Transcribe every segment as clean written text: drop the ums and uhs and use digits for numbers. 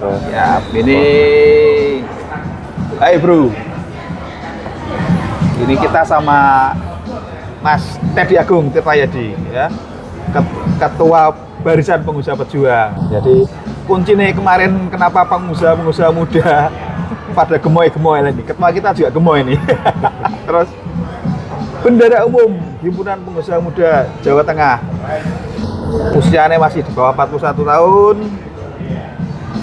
Terus Ya, ini. Hai bro. Ini kita sama Mas Teddy Agung Tirtayadi, ya, Ketua Barisan Pengusaha Pejuang. Jadi kunci nih kemarin kenapa pengusaha muda pada gemoy-gemoy lagi. Ketua kita juga gemoy nih. Terus Bendara Umum Himpunan Pengusaha Muda Jawa Tengah. Usianya masih di bawah 41 tahun.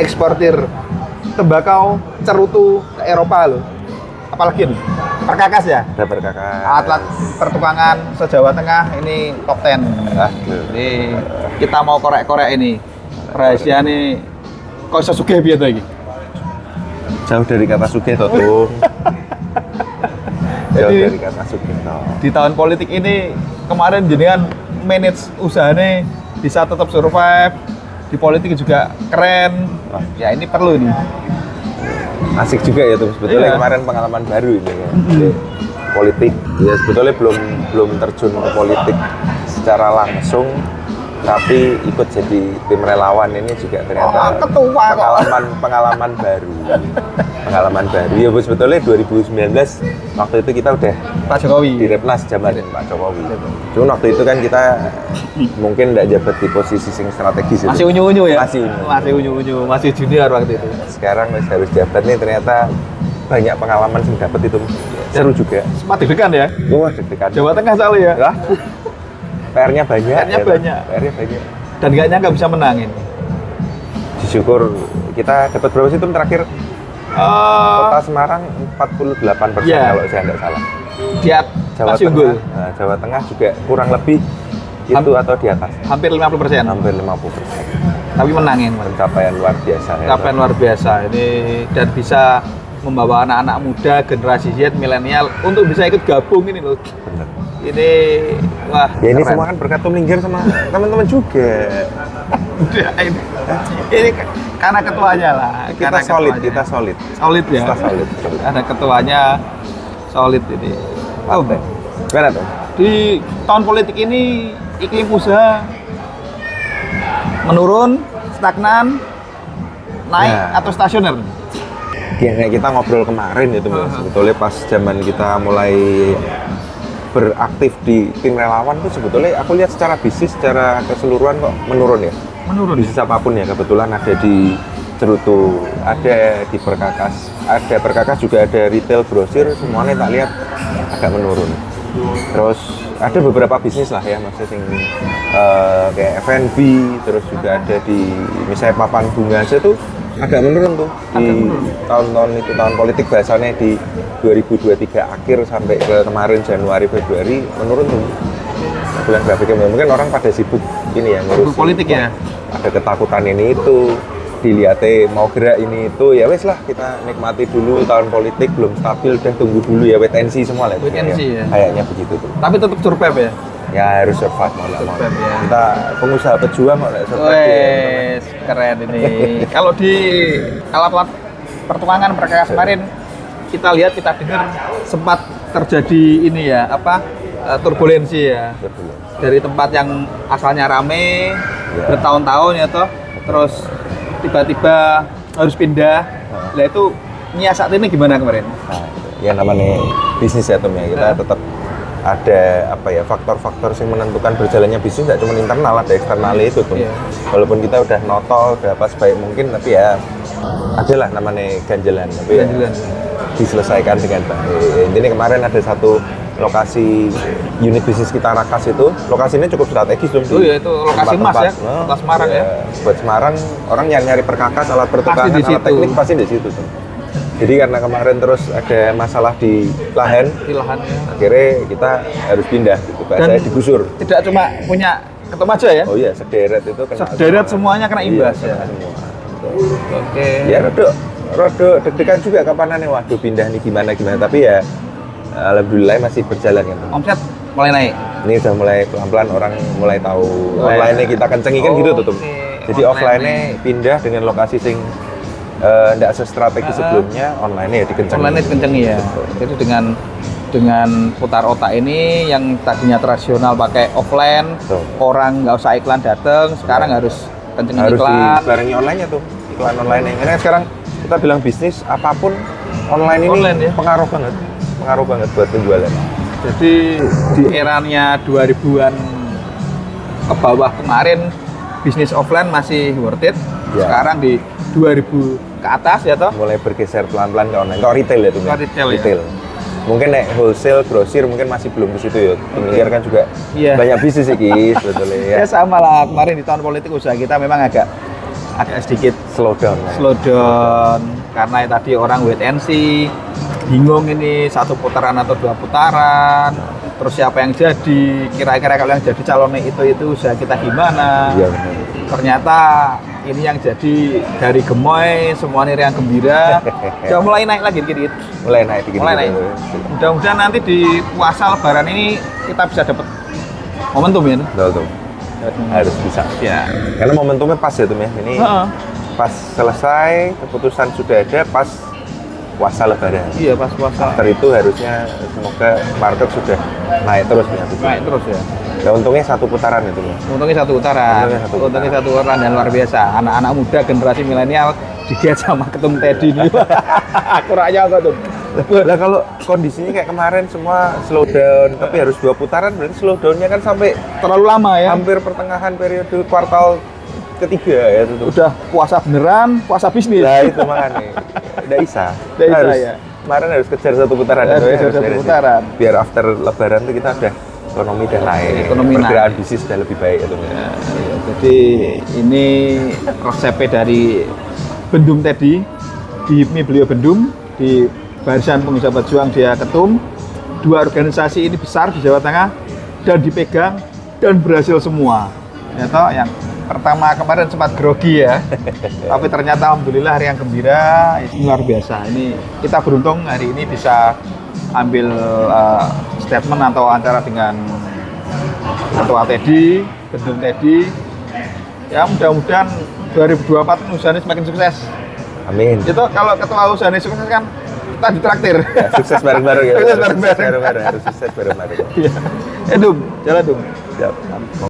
Eksportir tembakau cerutu ke Eropa loh. Apalagi nih, perkakas ya? ada Perkakas. Atlet pertukangan se-Jawa Tengah ini top 10. Jadi kita mau korek-korek ini. Rahasia nih kok iso sugih piye to iki? Jauh dari kata sugih to, Tung. Jauh Jadi, dari kata sugih to. Di tahun politik ini kemarin jenengan manage usahanya bisa tetap survive. Di politik juga keren. Wah. Ya ini perlu nih. Asik juga ya tuh sebetulnya. Iya. Kemarin pengalaman baru ini ya. Jadi, politik ya sebetulnya belum terjun ke politik secara langsung, tapi ikut jadi tim relawan ini juga ternyata ketua kok. pengalaman baru. Pengalaman baru ya Bu, sebetulnya 2019 waktu itu kita udah Pak Jokowi di Repnas zaman Pak Jokowi. Cuma waktu itu kan kita mungkin tidak jabat di posisi sing strategis itu. masih unyu-unyu ya? Masih unyu-unyu, masih junior waktu itu. Sekarang harus jabat nih, ternyata banyak pengalaman yang dapat itu. Seru juga. Sempat deg-degan ya? Wah, deg-degan. Jawa Tengah soalnya ya? Lah, PR-nya banyak. PR-nya banyak. PR-nya banyak. Dan nggak nyangka bisa menangin. Syukur kita dapat berapa sih Tum terakhir? Kota Semarang 48% Ya. kalau saya tidak salah. Dia Jawa masih unggul. Tengah, nah, Jawa Tengah juga kurang lebih itu atau di atas. Hampir 50%. Hampir 50%. Tapi menangin. Pencapaian luar biasa. Ya, Pencapaian luar biasa ini, dan bisa membawa anak-anak muda generasi Z milenial untuk bisa ikut gabung ini loh. Bener. Ini wah. Ya ini keren. semua kan berkat Tum Linggar sama teman-teman juga. ini karena ketuanya lah. Kita karena solid, ketuanya. kita solid. Solid ya. Kita solid. Ada ketuanya solid ini. Oh, Gimana tuh? di tahun politik ini iklim usaha menurun, stagnan, naik Ya. atau stasioner? Ya kayak kita ngobrol kemarin itu Mas, sebetulnya pas zaman kita mulai beraktif di tim relawan tuh sebetulnya aku lihat secara bisnis, secara keseluruhan kok menurun ya. Menurun. Bisnis apapun ya, kebetulan ada di Cerutu, ada di Perkakas juga ada retail grosir, semuanya tak lihat agak menurun. Terus ada beberapa bisnis lah ya, maksudnya yang kayak F&B, terus juga ada di misalnya papan bunga aja tuh agak menurun tuh di tahun-tahun itu, tahun politik bahasanya di 2023 akhir sampai ke kemarin Januari Februari menurun tuh. Bulan grafiknya mungkin orang pada sibuk ini ya ngurus politik ya. Ada ketakutan ini itu, dilihatnya mau gerak ini itu, ya wes lah kita nikmati dulu tahun politik belum stabil, udah tunggu dulu ya, wait and see semua lah. Wait and see ya. Kayaknya begitu tuh. Tapi tetap survive ya. Ya harus survive mau nggak mau. Survive, ya. Kita pengusaha pejuang kok nggak survive. Wes, keren ini. Kalau di alat-alat pertukangan Perkakas kemarin kita lihat, kita dengar sempat terjadi ini ya, turbulensi ya. Betul. Dari tempat yang asalnya rame Ya. bertahun-tahun ya toh, terus tiba-tiba harus pindah. Nah itu nyiasat ini gimana kemarin? Nah, ya namanya bisnis ya Tom ya, kita tetap ada faktor-faktor yang menentukan berjalannya bisnis, tidak cuma internal, ada eksternalnya itu tuh. Iya. Walaupun kita udah notol, udah apa sebaik mungkin, tapi ya adalah namanya ganjelan, tapi Ganjelan. ya diselesaikan dengan baik. Jadi kemarin ada satu lokasi unit bisnis kita Rakas itu, lokasinya cukup strategis tuh. Oh iya, itu lokasi emas ya, kota Semarang ya. Buat Semarang, orang nyari Perkakas, alat pertukangan, Pasti di alat situ. teknik pasti di situ tuh. Jadi karena kemarin terus ada masalah di lahan, Di lahannya. akhirnya kita harus pindah gitu, bahasanya digusur. Tidak cuma punya ketum aja ya, Oh iya, sederet itu kena sederet semuanya kena imbas iya, ya. kena semua. Oke. Ya rada deg-degan juga kapanannya, waduh pindah nih gimana, tapi ya alhamdulillah masih berjalan kan. Omset mulai naik. Ini udah mulai pelan-pelan orang mulai tahu online-nya kita kencengi kan gitu tuh. Jadi offline-nya pindah dengan lokasi sing tidak sestrategis sebelumnya, online-nya ya dikencengin. Online-nya dikencengin ya. Jadi dengan putar otak ini yang tadinya tradisional pakai offline, Betul. orang nggak usah iklan datang, sekarang harus kencengin Harus iklan. dibarengi online-nya tuh. iklan online ini. Karena sekarang kita bilang bisnis apapun online ini Online, ya? pengaruh banget buat penjualan. Jadi di eranya 2000-an ke bawah kemarin bisnis offline masih worth it. Ya. Sekarang di 2000 ke atas ya toh. Mulai bergeser pelan-pelan ke online. Kok retail ya tuh? Ke retail, ya. Mungkin wholesale, grosir mungkin masih belum ke situ ya. Pengelir kan juga Iya. banyak bisnis iki sebetulnya ya. Ya sama lah, kemarin di tahun politik usaha kita memang agak sedikit Slow down. Ya. slow down karena tadi orang wait and see, bingung ini 1 putaran atau 2 putaran, terus siapa yang jadi, kira-kira kalau yang jadi calonnya itu usaha kita gimana. Iya benar. Ternyata ini yang jadi dari gemoy, semuanya yang gembira, udah mulai naik lagi dikit-dikit. Mulai naik dikit. Mulai naik. Mudah-mudahan nanti di puasa lebaran ini kita bisa dapat momentum ya. Betul. Harus bisa. Ya. Karena momentumnya pas ya tuh ya. Ini Heeh. pas selesai, keputusan sudah ada pas puasa lebaran. Iya pas puasa. After itu harusnya semoga market sudah naik terus ya. Naik terus ya. Ya untungnya 1 putaran itu ya. Untungnya 1 putaran. Untungnya 1 putaran dan luar biasa. Anak-anak muda generasi milenial digiat sama ketum Teddy ini. Aku rakyat kok tuh. Lah kalau kondisinya kayak kemarin semua slow down, tapi harus 2 putaran berarti slow down-nya kan sampai Terlalu lama ya. hampir pertengahan periode kuartal ketiga ya itu. Udah puasa beneran, puasa bisnis. Nah itu makanya udah bisa. Udah bisa, Harus ya. Kemarin harus kejar 1 putaran. Harus itu ya, kejar satu beres ya. putaran. Biar after lebaran tuh kita udah ekonomi udah naik, Ekonomi perkiraan naik. bisnis sudah lebih baik itu. Ya, jadi ini resepnya dari Bendum Teddy, di HIPMI beliau Bendum, di Barisan Pengusaha Pejuang dia ketum. 2 organisasi ini besar di Jawa Tengah dan dipegang dan berhasil semua. Ya toh, yang pertama kemarin sempat grogi ya, tapi ternyata alhamdulillah hari yang gembira, luar biasa. Ini kita beruntung hari ini bisa ambil statement atau acara dengan Ketua Teddy, Bendum Teddy. Ya mudah-mudahan 2024 usahanya semakin sukses. Amin. Itu kalau ketua usahanya sukses kan kita ditraktir. Ya, sukses bareng-bareng ya. Sukses bareng-bareng. Harus sukses bareng-bareng. Iya. Dum, jalan Dum. Siap.